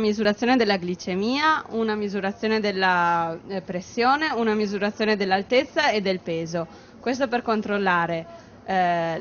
misurazione della glicemia, una misurazione della pressione, una misurazione dell'altezza e del peso. Questo per controllare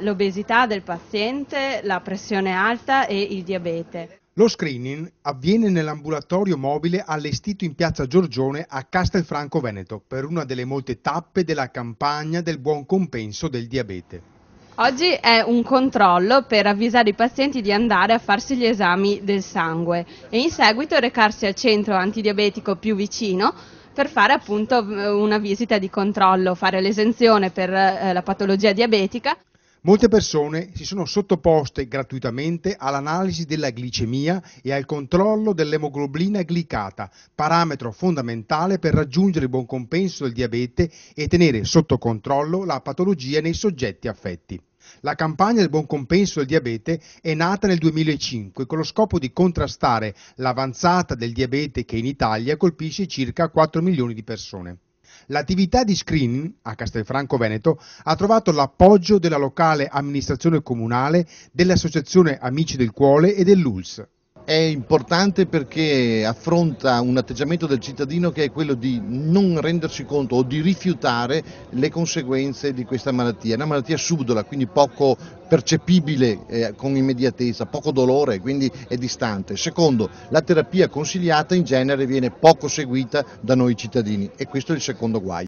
l'obesità del paziente, la pressione alta e il diabete. Lo screening avviene nell'ambulatorio mobile allestito in piazza Giorgione a Castelfranco Veneto per una delle molte tappe della campagna del buon compenso del diabete. Oggi è un controllo per avvisare i pazienti di andare a farsi gli esami del sangue e in seguito recarsi al centro antidiabetico più vicino per fare appunto una visita di controllo, fare l'esenzione per la patologia diabetica. Molte persone si sono sottoposte gratuitamente all'analisi della glicemia e al controllo dell'emoglobina glicata, parametro fondamentale per raggiungere il buon compenso del diabete e tenere sotto controllo la patologia nei soggetti affetti. La campagna del buon compenso del diabete è nata nel 2005 con lo scopo di contrastare l'avanzata del diabete che in Italia colpisce circa 4 milioni di persone. L'attività di screening a Castelfranco Veneto ha trovato l'appoggio della locale amministrazione comunale, dell'Associazione Amici del Cuore e dell'ULSS. È importante perché affronta un atteggiamento del cittadino che è quello di non rendersi conto o di rifiutare le conseguenze di questa malattia. È una malattia subdola, quindi poco percepibile con immediatezza, poco dolore, quindi è distante. Secondo, la terapia consigliata in genere viene poco seguita da noi cittadini e questo è il secondo guaio.